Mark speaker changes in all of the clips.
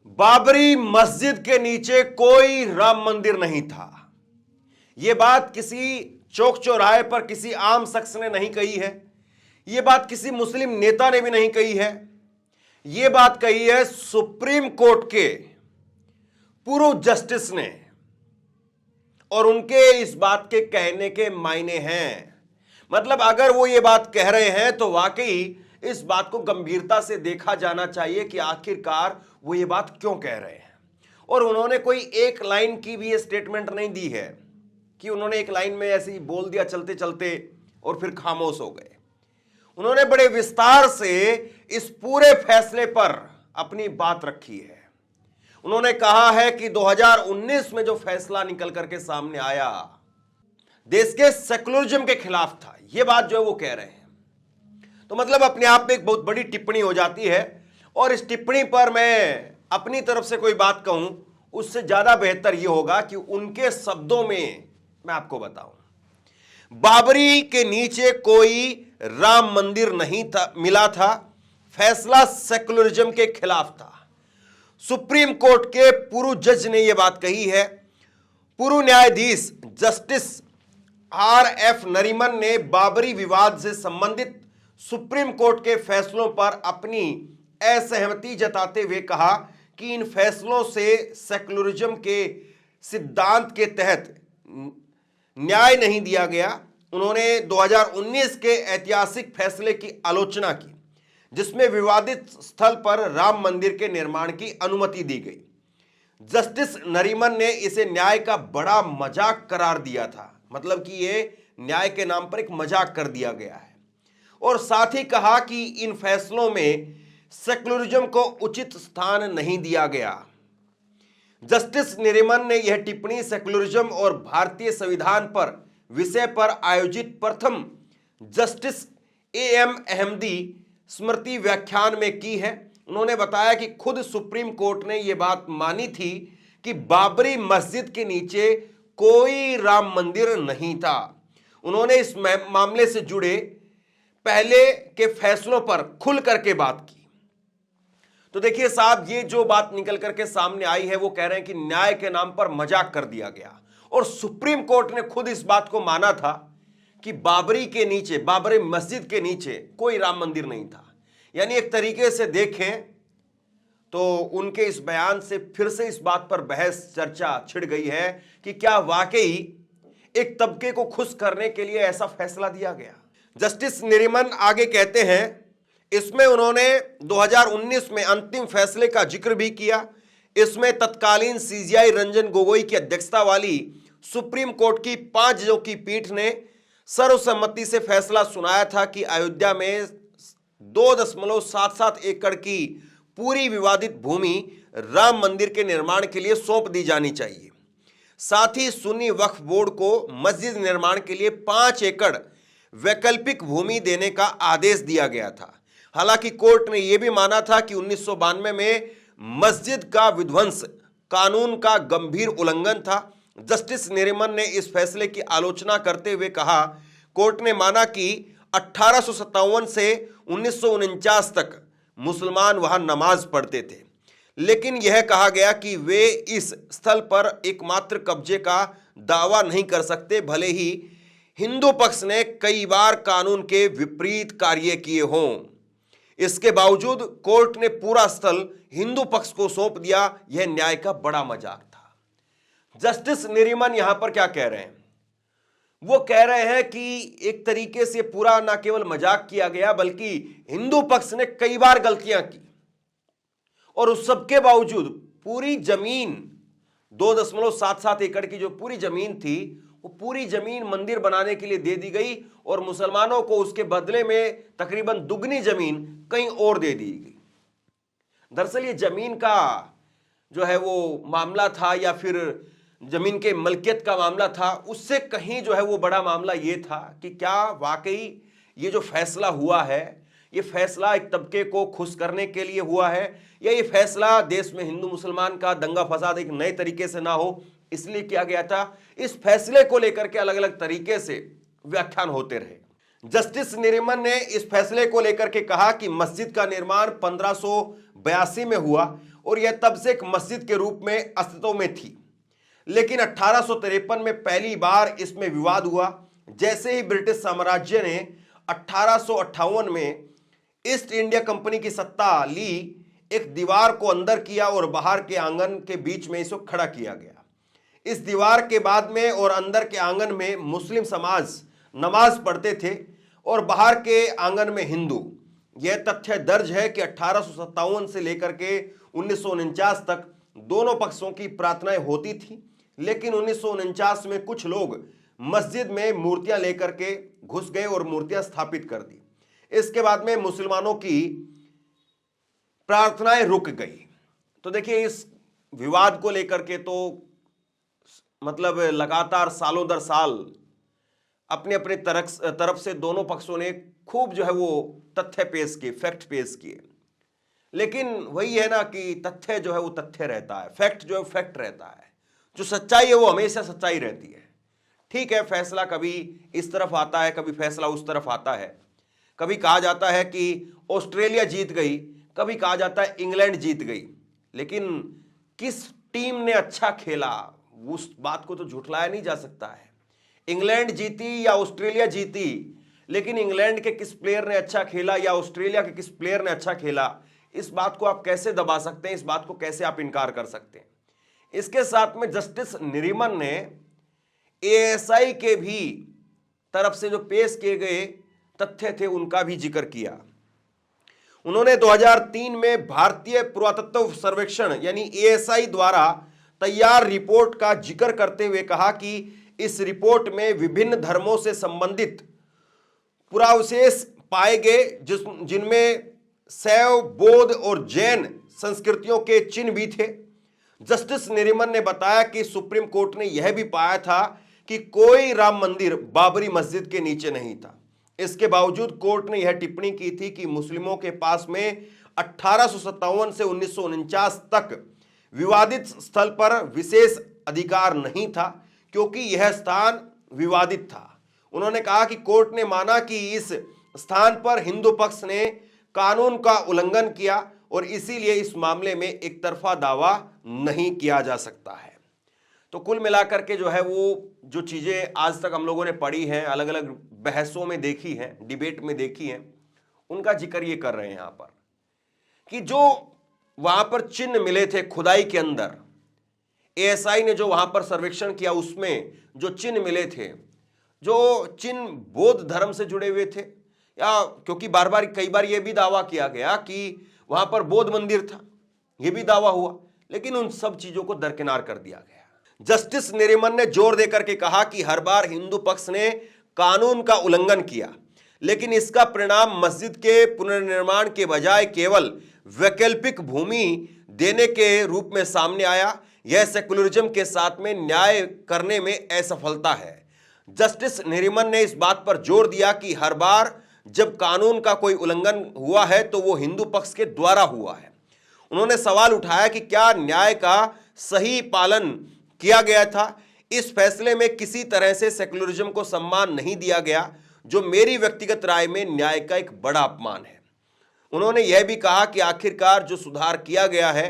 Speaker 1: बाबरी मस्जिद के नीचे कोई राम मंदिर नहीं था। यह बात किसी चौक चौराहे पर किसी आम शख्स ने नहीं कही है। यह बात किसी मुस्लिम नेता ने भी नहीं कही है। यह बात कही है सुप्रीम कोर्ट के पूर्व जस्टिस ने, और उनके इस बात के कहने के मायने हैं। मतलब अगर वो ये बात कह रहे हैं तो वाकई इस बात को गंभीरता से देखा जाना चाहिए कि आखिरकार वो ये बात क्यों कह रहे हैं। और उन्होंने कोई एक लाइन की भी ये स्टेटमेंट नहीं दी है कि उन्होंने एक लाइन में ऐसे ही बोल दिया चलते चलते और फिर खामोश हो गए। उन्होंने बड़े विस्तार से इस पूरे फैसले पर अपनी बात रखी है। उन्होंने कहा है कि 2019 में जो फैसला निकल करके सामने आया देश के सेकुलरिज्म के खिलाफ था, यह बात जो है वो कह रहे हैं। तो मतलब अपने आप में एक बहुत बड़ी टिप्पणी हो जाती है, और इस टिप्पणी पर मैं अपनी तरफ से कोई बात कहूं उससे ज्यादा बेहतर यह होगा कि उनके शब्दों में मैं आपको बताऊं। बाबरी के नीचे कोई राम मंदिर नहीं था, मिला था। फैसला सेकुलरिज्म के खिलाफ था। सुप्रीम कोर्ट के पूर्व जज ने यह बात कही है। पूर्व न्यायाधीश जस्टिस RF नरीमन ने बाबरी विवाद से संबंधित सुप्रीम कोर्ट के फैसलों पर अपनी असहमति जताते हुए कहा कि इन फैसलों से सेकुलरिज्म के सिद्धांत के तहत न्याय नहीं दिया गया। उन्होंने 2019 के ऐतिहासिक फैसले की आलोचना की जिसमें विवादित स्थल पर राम मंदिर के निर्माण की अनुमति दी गई। जस्टिस नरीमन ने इसे न्याय का बड़ा मजाक करार दिया था। मतलब कि यह न्याय के नाम पर एक मजाक कर दिया गया है, और साथ ही कहा कि इन फैसलों में सेकुलरिज्म को उचित स्थान नहीं दिया गया। जस्टिस नरीमन ने यह टिप्पणी सेकुलरिज्म और भारतीय संविधान पर विषय पर आयोजित प्रथम जस्टिस AM अहमदी स्मृति व्याख्यान में की है। उन्होंने बताया कि खुद सुप्रीम कोर्ट ने यह बात मानी थी कि बाबरी मस्जिद के नीचे कोई राम मंदिर नहीं था। उन्होंने इस मामले से जुड़े पहले के फैसलों पर खुल करके बात की। तो देखिए साहब, ये जो बात निकल करके सामने आई है वो कह रहे हैं कि न्याय के नाम पर मजाक कर दिया गया, और सुप्रीम कोर्ट ने खुद इस बात को माना था कि बाबरी के नीचे, बाबरी मस्जिद के नीचे कोई राम मंदिर नहीं था। यानी एक तरीके से देखें तो उनके इस बयान से फिर से इस बात पर बहस चर्चा छिड़ गई है कि क्या वाकई एक तबके को खुश करने के लिए ऐसा फैसला दिया गया। जस्टिस नरीमन आगे कहते हैं, इसमें उन्होंने 2019 में अंतिम फैसले का जिक्र भी किया। इसमें तत्कालीन CJI रंजन गोगोई की अध्यक्षता वाली सुप्रीम कोर्ट की 5 जजों की पीठ ने सर्वसम्मति से फैसला सुनाया था कि अयोध्या में 2.77 एकड़ की पूरी विवादित भूमि राम मंदिर के निर्माण के लिए सौंप दी जानी चाहिए। साथ ही सुन्नी वक्फ बोर्ड को मस्जिद निर्माण के लिए 5 एकड़ वैकल्पिक भूमि देने का आदेश दिया गया था। हालांकि कोर्ट ने यह भी माना था कि 1992 में मस्जिद का विध्वंस कानून का गंभीर उल्लंघन था। जस्टिस नरीमन ने इस फैसले की आलोचना करते हुए कहा, कोर्ट ने माना कि 1857 से 1949 तक मुसलमान वहां नमाज पढ़ते थे, लेकिन यह कहा गया कि वे इस स्थल पर एकमात्र कब्जे का दावा नहीं कर सकते, भले ही हिंदू पक्ष ने कई बार कानून के विपरीत कार्य किए हों। इसके बावजूद कोर्ट ने पूरा स्थल हिंदू पक्ष को सौंप दिया। यह न्याय का बड़ा मजाक था। जस्टिस नरीमन यहां पर क्या कह रहे हैं? वो कह रहे हैं कि एक तरीके से पूरा ना केवल मजाक किया गया बल्कि हिंदू पक्ष ने कई बार गलतियां की, और उस सब के बावजूद पूरी जमीन 2.77 एकड़ की जो पूरी जमीन थी वो पूरी जमीन मंदिर बनाने के लिए दे दी गई, और मुसलमानों को उसके बदले में तकरीबन दुगनी जमीन कहीं और दे दी गई। दरअसल ये जमीन का जो है वो मामला था, या फिर जमीन के मलकियत का मामला था, उससे कहीं जो है वो बड़ा मामला ये था कि क्या वाकई ये जो फैसला हुआ है ये फैसला एक तबके को खुश करने के लिए हुआ है, या ये फैसला देश में हिंदू मुसलमान का दंगा फसाद एक नए तरीके से ना हो इसलिए किया गया था। इस फैसले को लेकर के अलग अलग तरीके से व्याख्यान होते रहे। जस्टिस नरीमन ने इस फैसले को लेकर के कहा कि मस्जिद का निर्माण 1582 में हुआ और यह तब से एक मस्जिद के रूप में अस्तित्व में थी। लेकिन 1853 में पहली बार इसमें विवाद हुआ। जैसे ही ब्रिटिश साम्राज्य ने 1858 में ईस्ट इंडिया कंपनी की सत्ता ली, एक दीवार को अंदर किया और बाहर के आंगन के बीच में इसको खड़ा किया गया। इस दीवार के बाद में और अंदर के आंगन में मुस्लिम समाज नमाज पढ़ते थे और बाहर के आंगन में हिंदू। यह तथ्य दर्ज है कि 1857 से लेकर के 1949 तक दोनों पक्षों की प्रार्थनाएं होती थी। लेकिन 1949 में कुछ लोग मस्जिद में मूर्तियां लेकर के घुस गए और मूर्तियां स्थापित कर दी। इसके बाद में मुसलमानों की प्रार्थनाएं रुक गई। तो देखिए, इस विवाद को लेकर के तो मतलब लगातार सालों दर साल अपने अपने तरफ से दोनों पक्षों ने खूब जो है वो तथ्य पेश किए, फैक्ट पेश किए। लेकिन वही है ना कि तथ्य जो है वो तथ्य रहता है, फैक्ट जो है फैक्ट रहता है। जो सच्चाई है वो हमेशा सच्चाई रहती है। ठीक है, फैसला कभी इस तरफ आता है, कभी फैसला उस तरफ आता है। कभी कहा जाता है कि ऑस्ट्रेलिया जीत गई, कभी कहा जाता है इंग्लैंड जीत गई। लेकिन किस टीम ने अच्छा खेला, उस बात को तो झुठलाया नहीं जा सकता है। इंग्लैंड जीती या ऑस्ट्रेलिया जीती, लेकिन इंग्लैंड के किस प्लेयर ने अच्छा खेला या ऑस्ट्रेलिया के किस प्लेयर ने अच्छा खेला, इस बात को आप कैसे दबा सकते हैं, इस बात को कैसे आप इनकार कर सकते हैं। इसके साथ में जस्टिस नरीमन ने एएसआई के भी तरफ से जो पेश किए गए तथ्य थे उनका भी जिक्र किया। उन्होंने 2003 में भारतीय पुरातत्व सर्वेक्षण यानी एएसआई द्वारा तैयार रिपोर्ट का जिक्र करते हुए कहा कि इस रिपोर्ट में विभिन्न धर्मों से संबंधित पुरावशेष पाए गए, जिनमें शैव, बौद्ध और जैन संस्कृतियों के चिन्ह भी थे। जस्टिस नरीमन ने बताया कि सुप्रीम कोर्ट ने यह भी पाया था कि कोई राम मंदिर बाबरी मस्जिद के नीचे नहीं था। इसके बावजूद कोर्ट ने यह टिप्पणी की थी कि मुस्लिमों के पास में 1857 से 1949 तक विवादित स्थल पर विशेष अधिकार नहीं था, क्योंकि यह स्थान विवादित था। उन्होंने कहा कि कोर्ट ने माना कि इस स्थान पर हिंदू पक्ष ने कानून का उल्लंघन किया और इसीलिए इस मामले में एक तरफा दावा नहीं किया जा सकता है। तो कुल मिलाकर के जो है वो जो चीजें आज तक हम लोगों ने पढ़ी हैं, अलग अलग बहसों में देखी हैं, डिबेट में देखी हैं, उनका जिक्र ये कर रहे हैं यहां पर कि जो वहां पर चिन्ह मिले थे खुदाई के अंदर, एएसआई ने जो वहां पर सर्वेक्षण किया उसमें जो चिन्ह मिले थे, जो चिन्ह बौद्ध धर्म से जुड़े हुए थे, या क्योंकि बार बार कई बार यह भी दावा किया गया कि वहां पर बौद्ध मंदिर था, यह भी दावा हुआ, लेकिन उन सब चीजों को दरकिनार कर दिया गया। जस्टिस नरीमन ने जोर देकर के कहा कि हर बार हिंदू पक्ष ने कानून का उल्लंघन किया, लेकिन इसका परिणाम मस्जिद के पुनर्निर्माण के बजाय केवल वैकल्पिक भूमि देने के रूप में सामने आया। यह सेकुलरिज्म के साथ में न्याय करने में असफलता है। जस्टिस नरीमन ने इस बात पर जोर दिया कि हर बार जब कानून का कोई उल्लंघन हुआ है तो वो हिंदू पक्ष के द्वारा हुआ है। उन्होंने सवाल उठाया कि क्या न्याय का सही पालन किया गया था। इस फैसले में किसी तरह से सेकुलरिज्म को सम्मान नहीं दिया गया, जो मेरी व्यक्तिगत राय में न्याय का एक बड़ा अपमान है। उन्होंने यह भी कहा कि आखिरकार जो सुधार किया गया है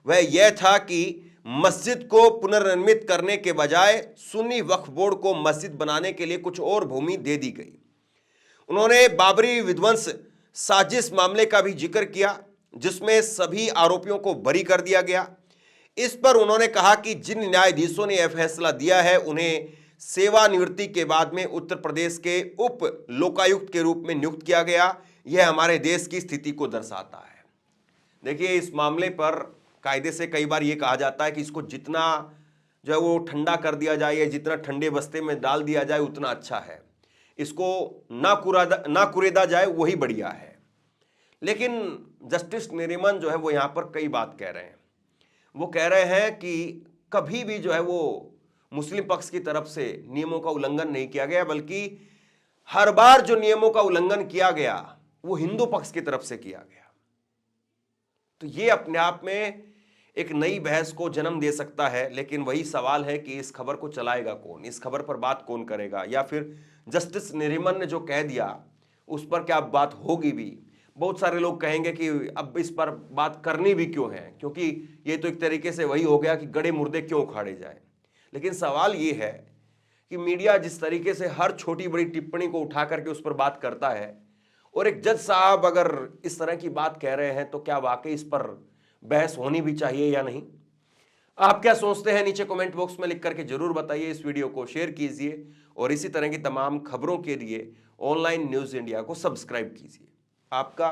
Speaker 1: वह यह था कि मस्जिद को पुनर्निर्मित करने के बजाय सुन्नी वक्फ बोर्ड को मस्जिद बनाने के लिए कुछ और भूमि दे दी गई। उन्होंने बाबरी विध्वंस साजिश मामले का भी जिक्र किया, जिसमें सभी आरोपियों को बरी कर दिया गया। इस पर उन्होंने कहा कि जिन न्यायाधीशों ने यह फैसला दिया है उन्हें सेवानिवृत्ति के बाद में उत्तर प्रदेश के उप लोकायुक्त के रूप में नियुक्त किया गया। यह हमारे देश की स्थिति को दर्शाता है। देखिए, इस मामले पर कायदे से कई बार यह कहा जाता है कि इसको जितना जो है वो ठंडा कर दिया जाए या जितना ठंडे बस्ते में डाल दिया जाए उतना अच्छा है, इसको ना कुरेदा जाए वही बढ़िया है। लेकिन जस्टिस नरीमन जो है वो यहाँ पर कई बात कह रहे हैं। वो कह रहे हैं कि कभी भी जो है वो मुस्लिम पक्ष की तरफ से नियमों का उल्लंघन नहीं किया गया, बल्कि हर बार जो नियमों का उल्लंघन किया गया वो हिंदू पक्ष की तरफ से किया गया। तो ये अपने आप में एक नई बहस को जन्म दे सकता है। लेकिन वही सवाल है कि इस खबर को चलाएगा कौन, इस खबर पर बात कौन करेगा, या फिर जस्टिस नरीमन ने जो कह दिया उस पर क्या बात होगी भी। बहुत सारे लोग कहेंगे कि अब इस पर बात करनी भी क्यों है, क्योंकि ये तो एक तरीके से वही हो गया कि गड़े मुर्दे क्यों उखाड़े जाए। लेकिन सवाल ये है कि मीडिया जिस तरीके से हर छोटी बड़ी टिप्पणी को उठा करके उस पर बात करता है, और एक जज साहब अगर इस तरह की बात कह रहे हैं, तो क्या वाकई इस पर बहस होनी भी चाहिए या नहीं? आप क्या सोचते हैं नीचे कमेंट बॉक्स में लिख करके जरूर बताइए। इस वीडियो को शेयर कीजिए और इसी तरह की तमाम खबरों के लिए ऑनलाइन न्यूज इंडिया को सब्सक्राइब कीजिए। आपका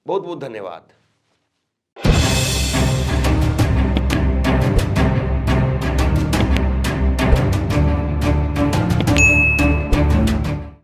Speaker 1: बहुत बहुत धन्यवाद।